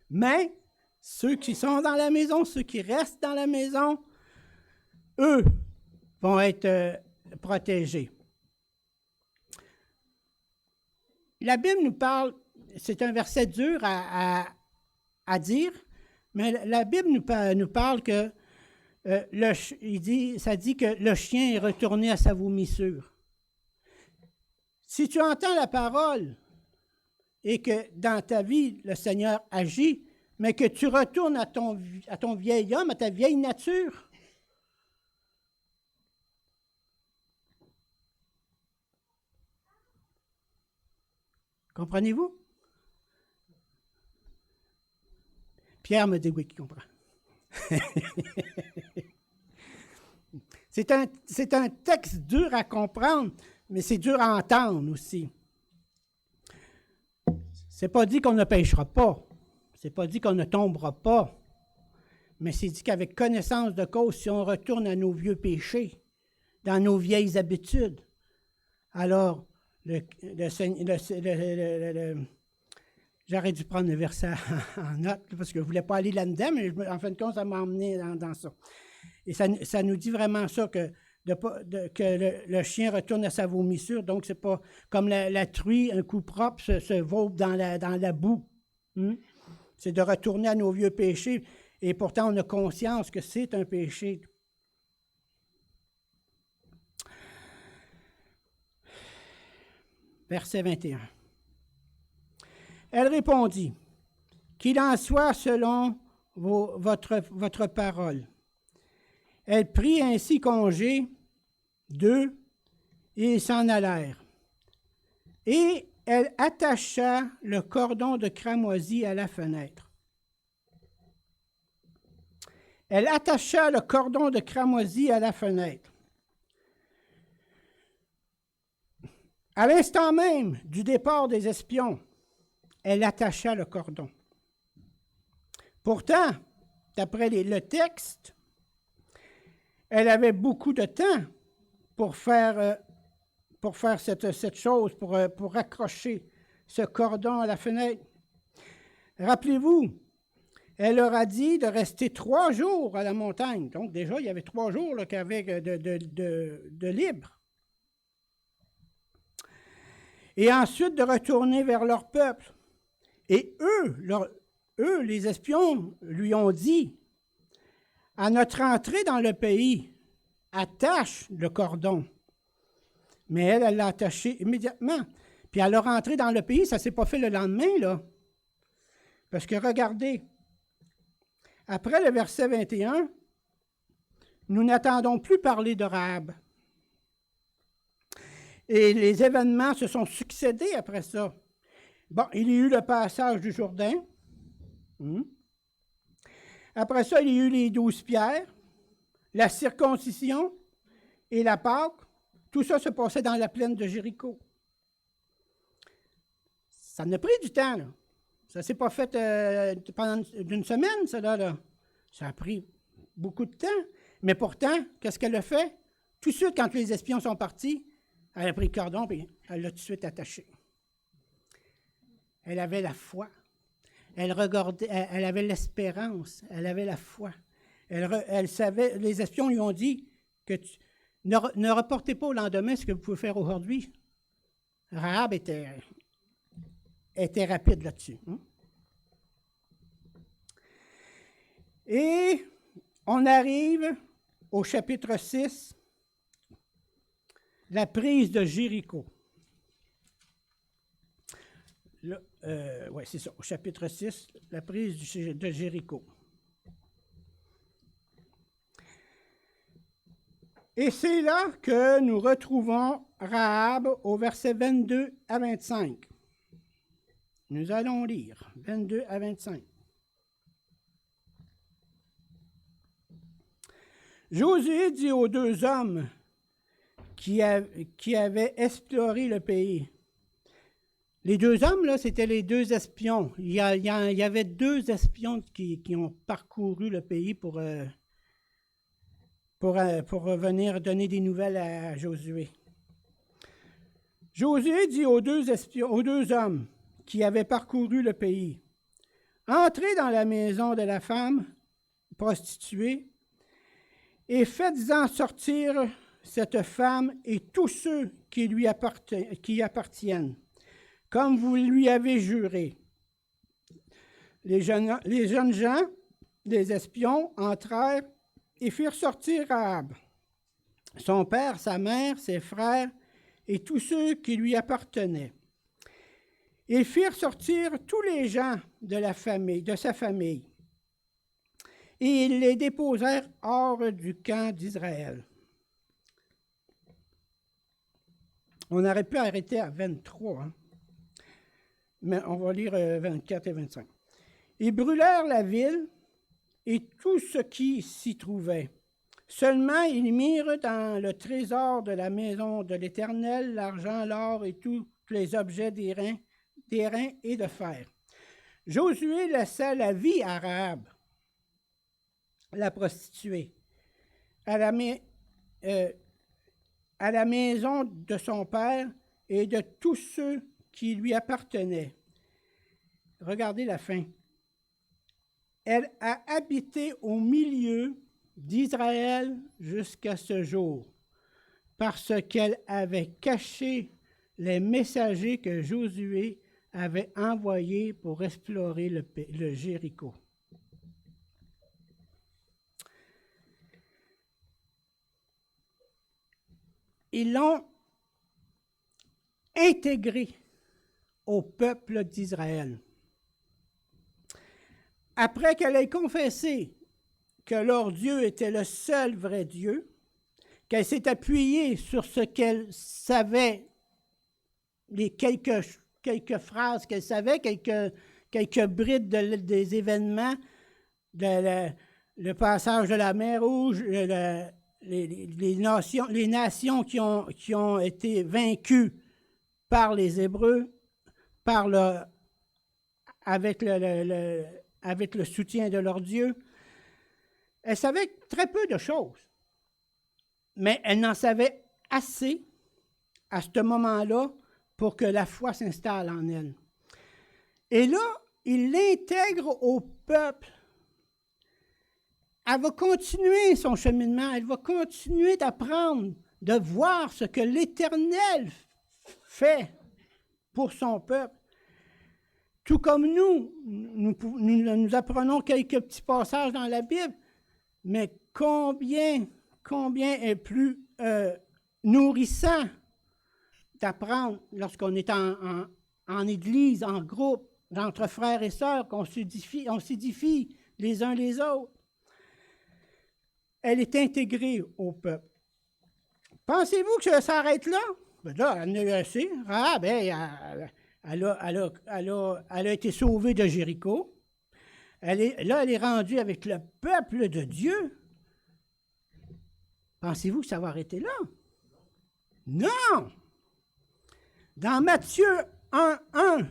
Mais ceux qui sont dans la maison, ceux qui restent dans la maison, eux vont être protégés. La Bible nous parle, c'est un verset dur à dire, mais la Bible nous parle que ça dit que le chien est retourné à sa vomissure. Si tu entends la parole et que dans ta vie, le Seigneur agit, mais que tu retournes à ton vieil homme, à ta vieille nature, comprenez-vous? Pierre me dit oui qu'il comprend. C'est un texte dur à comprendre, mais c'est dur à entendre aussi. C'est pas dit qu'on ne péchera pas. C'est pas dit qu'on ne tombera pas. Mais c'est dit qu'avec connaissance de cause, si on retourne à nos vieux péchés, dans nos vieilles habitudes, alors j'aurais dû prendre le verset en note, parce que je ne voulais pas aller là-dedans, mais en fin de compte, ça m'a emmené dans ça. Et ça nous dit vraiment ça, que le chien retourne à sa vomissure, donc c'est pas comme la truie, un coup propre, se vautre dans la boue. C'est de retourner à nos vieux péchés, et pourtant on a conscience que c'est un péché. Verset 21. Elle répondit, « Qu'il en soit selon votre parole. » Elle prit ainsi congé d'eux et ils s'en allèrent. Et elle attacha le cordon de cramoisi à la fenêtre. Elle attacha le cordon de cramoisi à la fenêtre. À l'instant même du départ des espions, elle attacha le cordon. Pourtant, d'après le texte, elle avait beaucoup de temps pour faire cette chose, pour accrocher ce cordon à la fenêtre. Rappelez-vous, elle leur a dit de rester 3 jours à la montagne. Donc déjà, il y avait 3 jours qu'il y avait de libre. Et ensuite de retourner vers leur peuple. Et eux, les espions, lui ont dit, à notre entrée dans le pays, attache le cordon. Mais elle l'a attaché immédiatement. Puis à leur entrée dans le pays, ça ne s'est pas fait le lendemain, là. Parce que regardez, après le verset 21, nous n'attendons plus parler de Rahab. Et les événements se sont succédés après ça. Bon, il y a eu le passage du Jourdain. Après ça, il y a eu les 12 pierres, la circoncision et la Pâque. Tout ça se passait dans la plaine de Jéricho. Ça en a pris du temps, là. Ça ne s'est pas fait pendant une semaine, ça, là. Ça a pris beaucoup de temps. Mais pourtant, qu'est-ce qu'elle a fait? Tout de suite, quand les espions sont partis, elle a pris le cordon et elle l'a tout de suite attaché. Elle avait la foi. Elle regardait, elle avait l'espérance. Elle avait la foi. Elle savait, les espions lui ont dit que ne reportez pas au lendemain ce que vous pouvez faire aujourd'hui. Rahab était rapide là-dessus. Et on arrive au chapitre 6, la prise de Jéricho. Oui, c'est ça, au chapitre 6, la prise de Jéricho. Et c'est là que nous retrouvons Rahab au verset 22 à 25. Nous allons lire 22 à 25. Josué dit aux 2 hommes qui avaient exploré le pays. Les 2 hommes, là, c'était les 2 espions. Il y avait 2 espions qui ont parcouru le pays pour venir donner des nouvelles à Josué. Josué dit aux 2 hommes qui avaient parcouru le pays, « Entrez dans la maison de la femme prostituée et faites-en sortir cette femme et tous ceux qui lui appartiennent, comme vous lui avez juré. » Les jeunes gens, les espions, entrèrent et firent sortir Rahab, son père, sa mère, ses frères et tous ceux qui lui appartenaient. Ils firent sortir tous les gens de sa famille, et ils les déposèrent hors du camp d'Israël. On aurait pu arrêter à 23, mais on va lire 24 et 25. Ils brûlèrent la ville et tout ce qui s'y trouvait. Seulement, ils mirent dans le trésor de la maison de l'Éternel l'argent, l'or et tous les objets d'airain et de fer. Josué laissa la vie à Rahab, la prostituée, à la, à la maison de son père et de tous ceux qui lui appartenaient. Regardez la fin. Elle a habité au milieu d'Israël jusqu'à ce jour, parce qu'elle avait caché les messagers que Josué avait envoyés pour explorer le Jéricho. Ils l'ont intégrée au peuple d'Israël. Après qu'elle ait confessé que leur Dieu était le seul vrai Dieu, qu'elle s'est appuyée sur ce qu'elle savait, les quelques phrases qu'elle savait, quelques brides des événements, le passage de la mer Rouge, les nations qui ont été vaincues par les Hébreux, avec le soutien de leur Dieu. Elle savait très peu de choses, mais elle n'en savait assez à ce moment-là pour que la foi s'installe en elle. Et là, il l'intègre au peuple. Elle va continuer son cheminement, elle va continuer d'apprendre, de voir ce que l'Éternel fait pour son peuple. Tout comme nous apprenons quelques petits passages dans la Bible, mais combien est plus nourrissant d'apprendre lorsqu'on est en église, en groupe, entre frères et sœurs, qu'on s'édifie les uns les autres. Elle est intégrée au peuple. Pensez-vous que ça s'arrête là? Ben là, elle en a eu assez. Ah, ben, elle a été sauvée de Jéricho. Elle est rendue avec le peuple de Dieu. Pensez-vous que ça va arrêter là? Non! Dans Matthieu 1:1,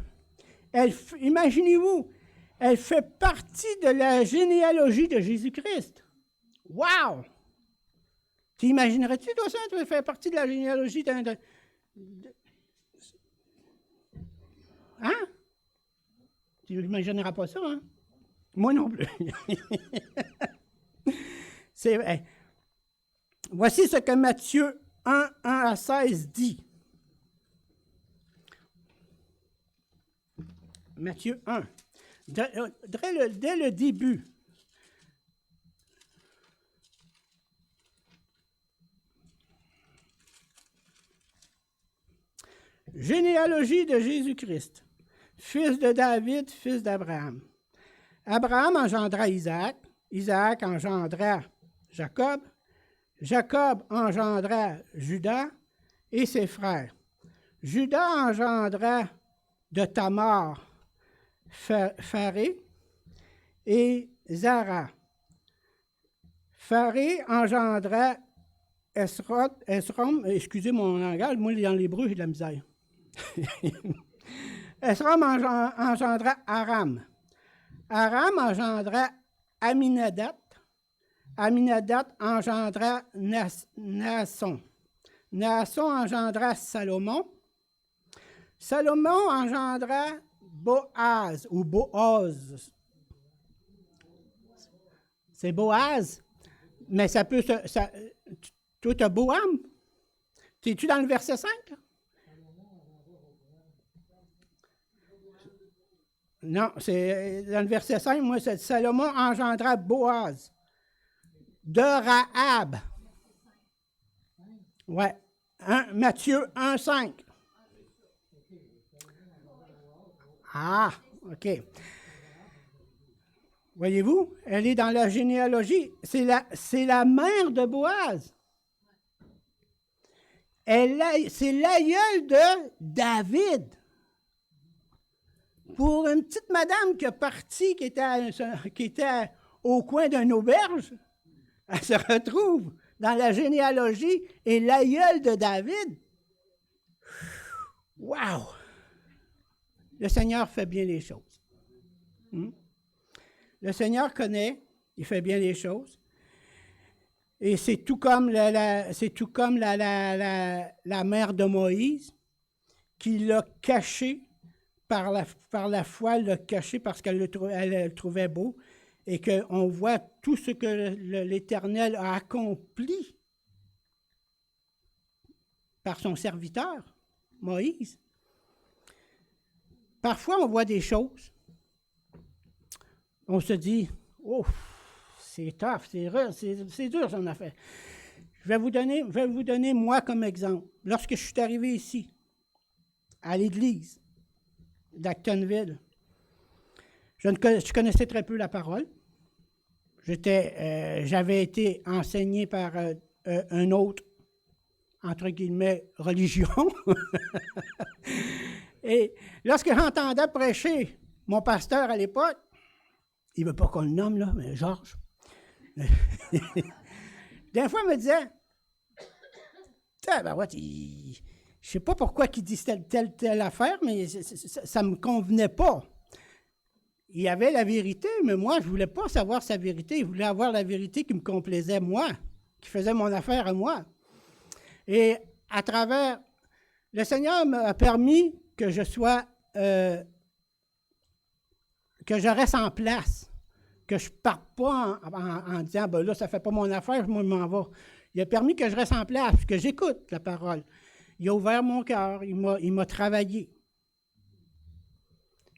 imaginez-vous, elle fait partie de la généalogie de Jésus-Christ. Wow! T'imaginerais-tu, toi, ça? Tu fais partie de la généalogie d'un... Hein? Tu n'imagineras pas ça, hein? Moi non plus. C'est vrai. Voici ce que Matthieu 1:1-16 dit. Matthieu 1. Dès le début. Généalogie de Jésus-Christ, fils de David, fils d'Abraham. Abraham engendra Isaac, Isaac engendra Jacob, Jacob engendra Judas et ses frères. Judas engendra de Tamar Pharé et Zara. Pharé engendra Esrom, excusez mon langage, moi dans l'hébreu j'ai de la misère. Esrom engendra Aram. Aram engendra Aminadab. Aminadab engendra Naasson. Naasson engendra Salomon. Salomon engendra Boaz ou Boaz. C'est Boaz, mais ça peut se... Toi, tu as Boam? Es-tu dans le verset 5? Là? Non, c'est dans le verset 5, moi, c'est Salomon engendra Boaz de Rahab. Ouais. Matthieu 1:5. Ah, OK. Voyez-vous, elle est dans la généalogie. C'est la mère de Boaz. C'est l'aïeul de David. Pour une petite madame qui est partie, qui était au coin d'une auberge, elle se retrouve dans la généalogie et l'aïeul de David. Wow! Le Seigneur fait bien les choses. Le Seigneur connaît, Il fait bien les choses. Et c'est tout comme la mère de Moïse, qui l'a caché par la foi, elle l'a caché parce qu'elle le trouvait beau, et qu'on voit tout ce que l'Éternel a accompli par son serviteur, Moïse. Parfois, on voit des choses, on se dit, oh, c'est tough, c'est dur son affaire. Je vais vous donner moi comme exemple. Lorsque je suis arrivé ici, à l'église d'Actonville, je connaissais très peu la parole. J'avais été enseigné par un autre, entre guillemets, religion. Et lorsque j'entendais prêcher mon pasteur à l'époque, il ne veut pas qu'on le nomme, là, mais Georges. Des fois, il me disait, je ne sais pas pourquoi il dit telle affaire, mais ça ne me convenait pas. Il y avait la vérité, mais moi, je ne voulais pas savoir sa vérité. Je voulais avoir la vérité qui me complaisait, moi, qui faisait mon affaire à moi. Et à travers, le Seigneur m'a permis que je sois, que je reste en place, que je ne parte pas en disant, ben là, ça ne fait pas mon affaire, moi, je m'en vais. Il a permis que je reste en place, que j'écoute la parole. Il a ouvert mon cœur, il m'a travaillé.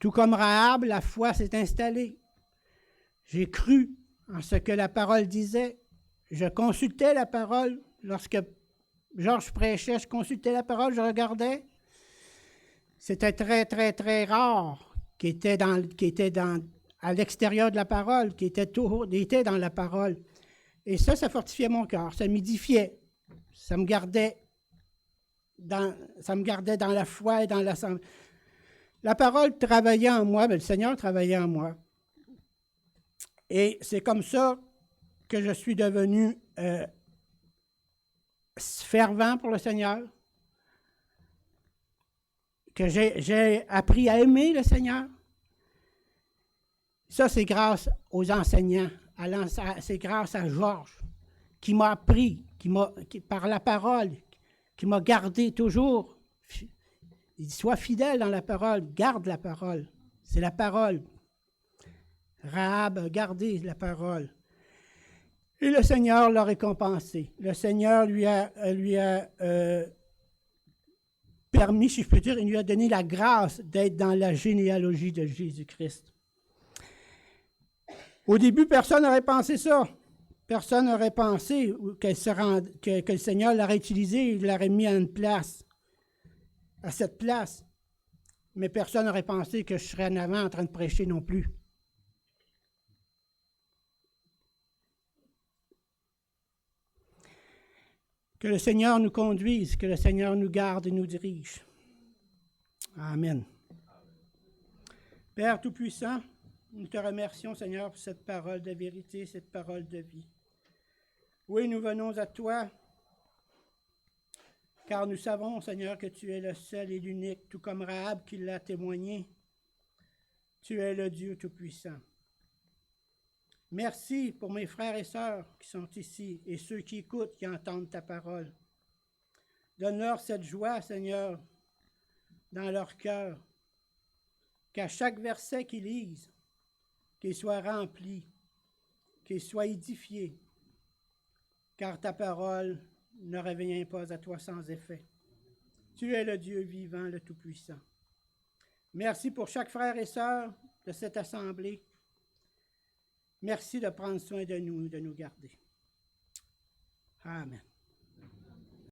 Tout comme Rahab, la foi s'est installée. J'ai cru en ce que la parole disait. Je consultais la parole. Lorsque Georges prêchait, je consultais la parole, je regardais. C'était très, très, très rare qui était à l'extérieur de la parole, qui était dans la parole. Et ça fortifiait mon cœur, ça m'édifiait. Ça me gardait dans la foi et dans l'assemblée. La parole travaillait en moi, mais le Seigneur travaillait en moi. Et c'est comme ça que je suis devenu fervent pour le Seigneur, que j'ai appris à aimer le Seigneur. Ça, c'est grâce aux enseignants, c'est grâce à Georges, qui m'a appris, par la parole, qui m'a gardé toujours. Il dit, sois fidèle dans la parole, garde la parole. C'est la parole. Rahab a gardé la parole. Et le Seigneur l'a récompensé. Le Seigneur lui a permis, si je peux dire, il lui a donné la grâce d'être dans la généalogie de Jésus-Christ. Au début, personne n'aurait pensé ça. Personne n'aurait pensé que le Seigneur l'aurait utilisé, il l'aurait mis à une place, à cette place. Mais personne n'aurait pensé que je serais en avant en train de prêcher non plus. Que le Seigneur nous conduise, que le Seigneur nous garde et nous dirige. Amen. Père Tout-Puissant, nous te remercions, Seigneur, pour cette parole de vérité, cette parole de vie. Oui, nous venons à toi, car nous savons, Seigneur, que tu es le seul et l'unique, tout comme Rahab qui l'a témoigné. Tu es le Dieu Tout-Puissant. Merci pour mes frères et sœurs qui sont ici et ceux qui écoutent, qui entendent ta parole. Donne-leur cette joie, Seigneur, dans leur cœur, qu'à chaque verset qu'ils lisent, qu'il soit rempli, qu'il soit édifié, car ta parole ne revient pas à toi sans effet. Tu es le Dieu vivant, le Tout-Puissant. Merci pour chaque frère et sœur de cette assemblée. Merci de prendre soin de nous garder. Amen.